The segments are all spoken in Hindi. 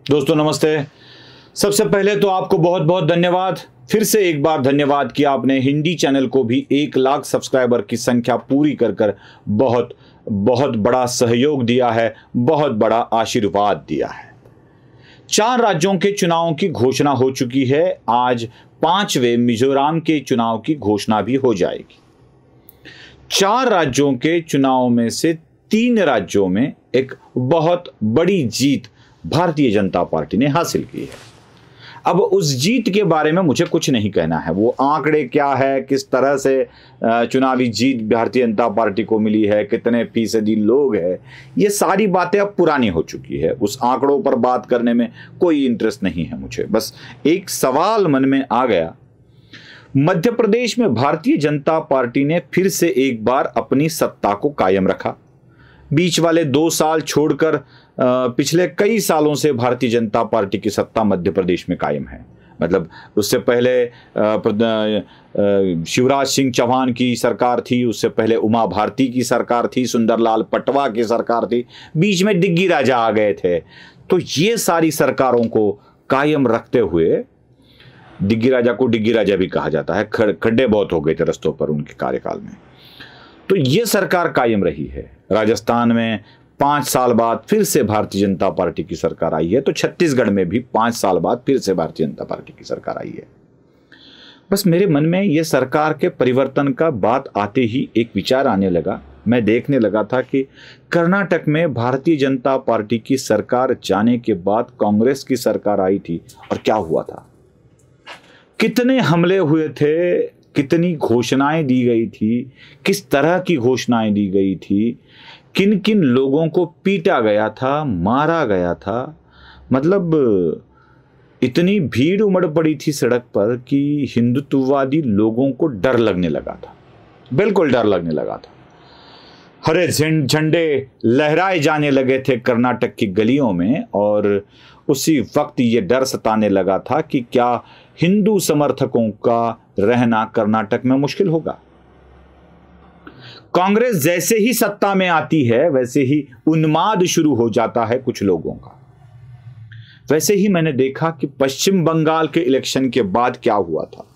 दोस्तों नमस्ते। सबसे पहले तो आपको बहुत बहुत धन्यवाद। फिर से एक बार धन्यवाद कि आपने हिंदी चैनल को भी 1 लाख सब्सक्राइबर की संख्या पूरी कर बहुत बहुत बड़ा सहयोग दिया है, बहुत बड़ा आशीर्वाद दिया है। 4 राज्यों के चुनावों की घोषणा हो चुकी है। आज 5वें मिजोरम के चुनाव की घोषणा भी हो जाएगी। 4 राज्यों के चुनाव में से 3 राज्यों में एक बहुत बड़ी जीत भारतीय जनता पार्टी ने हासिल की है। अब उस जीत के बारे में मुझे कुछ नहीं कहना है। वो आंकड़े क्या है, किस तरह से चुनावी जीत भारतीय जनता पार्टी को मिली है, कितने फीसदी लोग हैं, ये सारी बातें अब पुरानी हो चुकी है। उस आंकड़ों पर बात करने में कोई इंटरेस्ट नहीं है मुझे। बस एक सवाल मन में आ गया। मध्य प्रदेश में भारतीय जनता पार्टी ने फिर से एक बार अपनी सत्ता को कायम रखा। बीच वाले 2 साल छोड़कर पिछले कई सालों से भारतीय जनता पार्टी की सत्ता मध्य प्रदेश में कायम है। मतलब उससे पहले शिवराज सिंह चौहान की सरकार थी, उससे पहले उमा भारती की सरकार थी, सुंदरलाल पटवा की सरकार थी, बीच में डिग्गी राजा आ गए थे। तो ये सारी सरकारों को कायम रखते हुए, डिग्गी राजा को डिग्गी राजा भी कहा जाता है, खड्डे बहुत हो गए थे रस्तों पर उनके कार्यकाल में, तो ये सरकार कायम रही है। राजस्थान में 5 साल बाद फिर से भारतीय जनता पार्टी की सरकार आई है, तो छत्तीसगढ़ में भी 5 साल बाद फिर से भारतीय जनता पार्टी की सरकार आई है। बस मेरे मन में यह सरकार के परिवर्तन का बात आते ही एक विचार आने लगा। मैं देखने लगा था कि कर्नाटक में भारतीय जनता पार्टी की सरकार जाने के बाद कांग्रेस की सरकार आई थी और क्या हुआ था, कितने हमले हुए थे, कितनी घोषणाएं दी गई थी, किस तरह की घोषणाएं दी गई थी, किन किन लोगों को पीटा गया था, मारा गया था। मतलब इतनी भीड़ उमड़ पड़ी थी सड़क पर कि हिंदुत्ववादी लोगों को डर लगने लगा था, बिल्कुल डर लगने लगा था। हरे झंडे लहराए जाने लगे थे कर्नाटक की गलियों में, और उसी वक्त ये डर सताने लगा था कि क्या हिंदू समर्थकों का रहना कर्नाटक में मुश्किल होगा। कांग्रेस जैसे ही सत्ता में आती है वैसे ही उन्माद शुरू हो जाता है कुछ लोगों का। वैसे ही मैंने देखा कि पश्चिम बंगाल के इलेक्शन के बाद क्या हुआ था।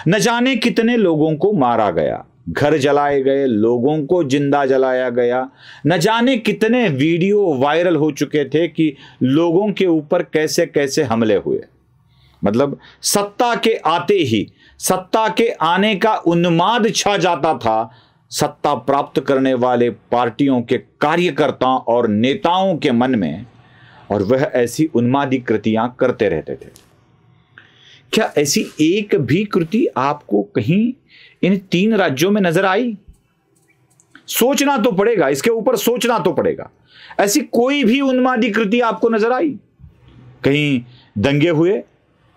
न जाने कितने लोगों को मारा गया, घर जलाए गए, लोगों को जिंदा जलाया गया। न जाने कितने वीडियो वायरल हो चुके थे कि लोगों के ऊपर कैसे कैसे हमले हुए। मतलब सत्ता के आते ही, सत्ता के आने का उन्माद छा जाता था सत्ता प्राप्त करने वाले पार्टियों के कार्यकर्ताओं और नेताओं के मन में, और वह ऐसी उन्मादी कृतियां करते रहते थे। क्या ऐसी एक भी कृति आपको कहीं इन 3 राज्यों में नजर आई? सोचना तो पड़ेगा, इसके ऊपर सोचना तो पड़ेगा। ऐसी कोई भी उन्मादी कृति आपको नजर आई? कहीं दंगे हुए,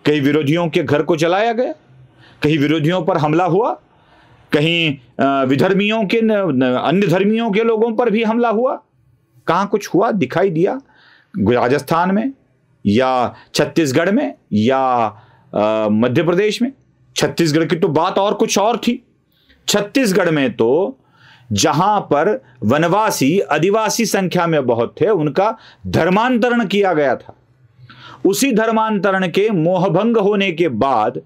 कहीं विरोधियों के घर को जलाया गया, कहीं विरोधियों पर हमला हुआ, कहीं विधर्मियों के, अन्य धर्मियों के लोगों पर भी हमला हुआ? कहां कुछ हुआ दिखाई दिया? राजस्थान में या छत्तीसगढ़ में या मध्य प्रदेश में? छत्तीसगढ़ की तो बात और कुछ और थी। छत्तीसगढ़ में तो जहां पर वनवासी आदिवासी संख्या में बहुत थे, उनका धर्मांतरण किया गया था। उसी धर्मांतरण के मोहभंग होने के बाद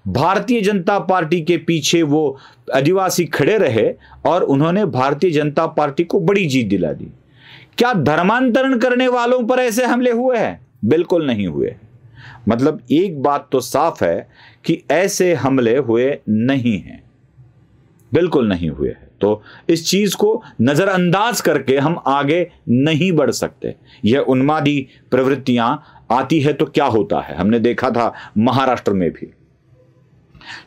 भारतीय जनता पार्टी के पीछे वो आदिवासी खड़े रहे और उन्होंने भारतीय जनता पार्टी को बड़ी जीत दिला दी। क्या धर्मांतरण करने वालों पर ऐसे हमले हुए हैं? बिल्कुल नहीं हुए। मतलब एक बात तो साफ है कि ऐसे हमले हुए नहीं हैं, बिल्कुल नहीं हुए हैं। तो इस चीज को नजरअंदाज करके हम आगे नहीं बढ़ सकते। यह उन्मादी प्रवृत्तियां आती है तो क्या होता है, हमने देखा था महाराष्ट्र में भी।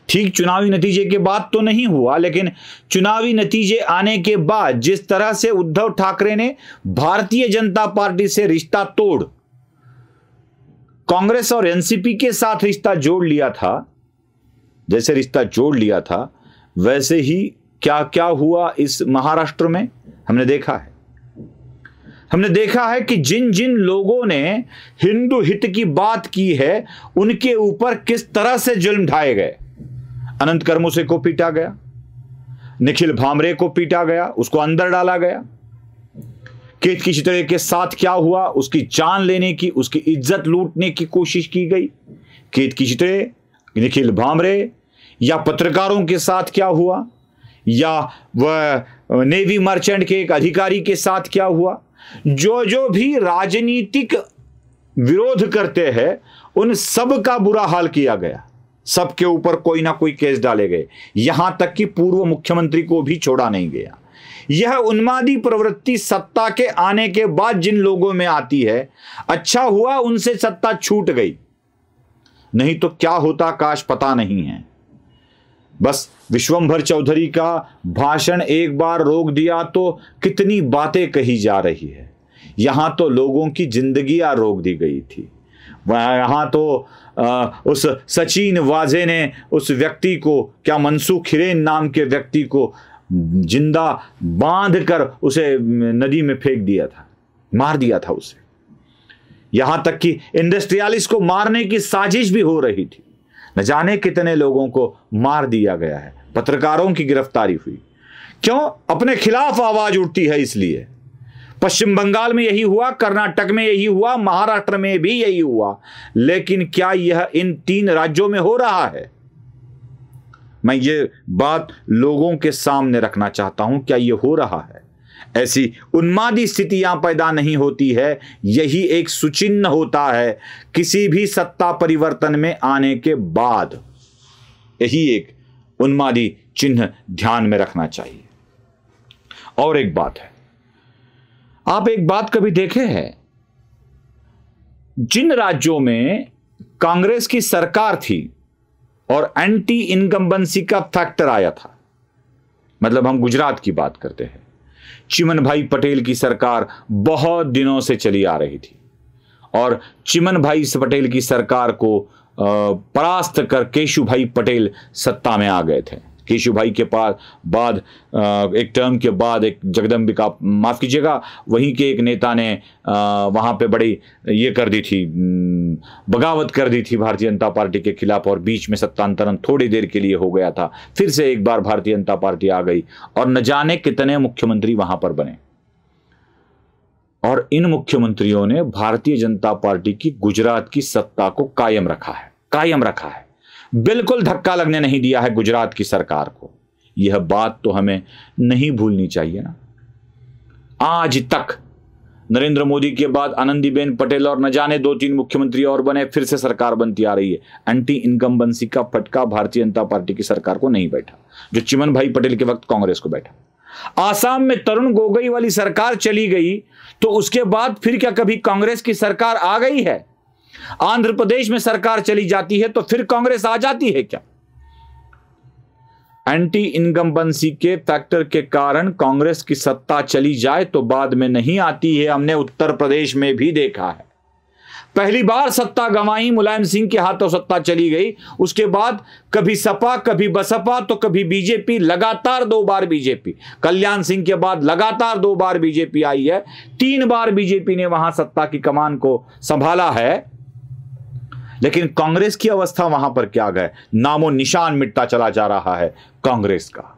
ठीक चुनावी नतीजे के बाद तो नहीं हुआ, लेकिन चुनावी नतीजे आने के बाद जिस तरह से उद्धव ठाकरे ने भारतीय जनता पार्टी से रिश्ता तोड़ कांग्रेस और एनसीपी के साथ रिश्ता जोड़ लिया था, जैसे रिश्ता जोड़ लिया था वैसे ही क्या क्या हुआ इस महाराष्ट्र में हमने देखा है। हमने देखा है कि जिन जिन लोगों ने हिंदू हित की बात की है उनके ऊपर किस तरह से जुल्म ढाए गए। अनंत कर्मुसे को पीटा गया, निखिल भामरे को पीटा गया, उसको अंदर डाला गया। केत की चितड़े के साथ क्या हुआ, उसकी जान लेने की, उसकी इज्जत लूटने की कोशिश की गई। केत की चितड़े, निखिल भामरे या पत्रकारों के साथ क्या हुआ, या वह नेवी मर्चेंट के एक अधिकारी के साथ क्या हुआ। जो जो भी राजनीतिक विरोध करते हैं उन सब का बुरा हाल किया गया, सबके ऊपर कोई ना कोई केस डाले गए, यहां तक कि पूर्व मुख्यमंत्री को भी छोड़ा नहीं गया। यह उन्मादी प्रवृत्ति सत्ता के आने के बाद जिन लोगों में आती है, अच्छा हुआ उनसे सत्ता छूट गई, नहीं तो क्या होता काश पता नहीं है। बस विश्वंभर चौधरी का भाषण एक बार रोक दिया तो कितनी बातें कही जा रही है। यहां तो लोगों की जिंदगियां रोक दी गई थी। यहां तो उस सचिन वाजे ने उस व्यक्ति को, क्या मनसूख हिरेन नाम के व्यक्ति को जिंदा बांध कर उसे नदी में फेंक दिया था, मार दिया था उसे। यहां तक कि इंडस्ट्रियलिस्ट को मारने की साजिश भी हो रही थी। न जाने कितने लोगों को मार दिया गया है। पत्रकारों की गिरफ्तारी हुई। क्यों? अपने खिलाफ आवाज उठती है इसलिए। पश्चिम बंगाल में यही हुआ, कर्नाटक में यही हुआ, महाराष्ट्र में भी यही हुआ। लेकिन क्या यह इन 3 राज्यों में हो रहा है? मैं ये बात लोगों के सामने रखना चाहता हूं, क्या यह हो रहा है? ऐसी उन्मादी स्थितियां पैदा नहीं होती है, यही एक सुचिन्ह होता है किसी भी सत्ता परिवर्तन में आने के बाद। यही एक उन्मादी चिन्ह ध्यान में रखना चाहिए। और एक बात है, आप एक बात कभी देखे हैं, जिन राज्यों में कांग्रेस की सरकार थी और एंटी इनकम्बेंसी का फैक्टर आया था, मतलब हम गुजरात की बात करते हैं, चिमन भाई पटेल की सरकार बहुत दिनों से चली आ रही थी और चिमन भाई पटेल की सरकार को परास्त कर केशु भाई पटेल सत्ता में आ गए थे। केशु भाई के बाद एक टर्म के बाद एक जगदम्बिका, माफ कीजिएगा, वहीं के एक नेता ने वहां पे बड़ी ये कर दी थी, बगावत कर दी थी भारतीय जनता पार्टी के खिलाफ और बीच में सत्तांतरण थोड़ी देर के लिए हो गया था। फिर से एक बार भारतीय जनता पार्टी आ गई और न जाने कितने मुख्यमंत्री वहां पर बने। और इन मुख्यमंत्रियों ने भारतीय जनता पार्टी की गुजरात की सत्ता को कायम रखा है। बिल्कुल धक्का लगने नहीं दिया है गुजरात की सरकार को। यह बात तो हमें नहीं भूलनी चाहिए ना। आज तक नरेंद्र मोदी के बाद आनंदीबेन पटेल और न जाने 2-3 मुख्यमंत्री और बने, फिर से सरकार बनती आ रही है। एंटी इनकम्बेंसी का फटका भारतीय जनता पार्टी की सरकार को नहीं बैठा, जो चिमन भाई पटेल के वक्त कांग्रेस को बैठा। आसाम में तरुण गोगोई वाली सरकार चली गई तो उसके बाद फिर क्या कभी कांग्रेस की सरकार आ गई है? आंध्र प्रदेश में सरकार चली जाती है तो फिर कांग्रेस आ जाती है क्या? एंटी इनकम्बेंसी के फैक्टर के कारण कांग्रेस की सत्ता चली जाए तो बाद में नहीं आती है। हमने उत्तर प्रदेश में भी देखा है। पहली बार सत्ता गंवाई, मुलायम सिंह के हाथों सत्ता चली गई, उसके बाद कभी सपा, कभी बसपा, तो कभी बीजेपी, लगातार 2 बार बीजेपी। कल्याण सिंह के बाद लगातार 2 बार बीजेपी आई है। 3 बार बीजेपी ने वहां सत्ता की कमान को संभाला है। लेकिन कांग्रेस की अवस्था वहां पर क्या गए? नामो निशान मिटता चला जा रहा है कांग्रेस का।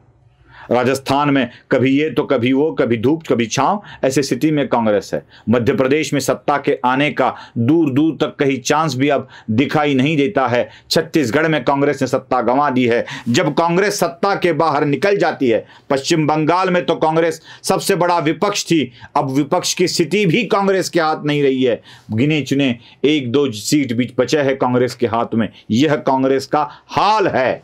राजस्थान में कभी ये तो कभी वो, कभी धूप कभी छांव, ऐसी स्थिति में कांग्रेस है। मध्य प्रदेश में सत्ता के आने का दूर दूर तक कहीं चांस भी अब दिखाई नहीं देता है। छत्तीसगढ़ में कांग्रेस ने सत्ता गंवा दी है। जब कांग्रेस सत्ता के बाहर निकल जाती है, पश्चिम बंगाल में तो कांग्रेस सबसे बड़ा विपक्ष थी, अब विपक्ष की स्थिति भी कांग्रेस के हाथ नहीं रही है। गिने चुने 1-2 सीट बीच बचे हैं कांग्रेस के हाथ में। यह कांग्रेस का हाल है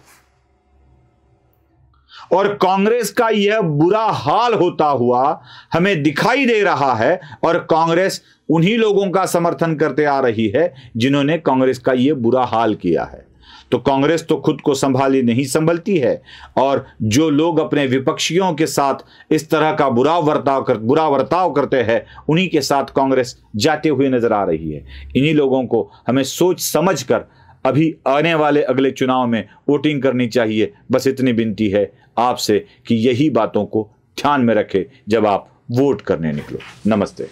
और कांग्रेस का यह बुरा हाल होता हुआ हमें दिखाई दे रहा है और कांग्रेस उन्हीं लोगों का समर्थन करते आ रही है जिन्होंने कांग्रेस का यह बुरा हाल किया है। तो कांग्रेस तो खुद को संभाली नहीं संभलती है और जो लोग अपने विपक्षियों के साथ इस तरह का बुरा बर्ताव करते हैं, उन्हीं के साथ कांग्रेस जाते हुए नजर आ रही है। इन्हीं लोगों को हमें सोच समझकर अभी आने वाले अगले चुनाव में वोटिंग करनी चाहिए। बस इतनी विनती है आपसे कि यही बातों को ध्यान में रखें जब आप वोट करने निकलो। नमस्ते।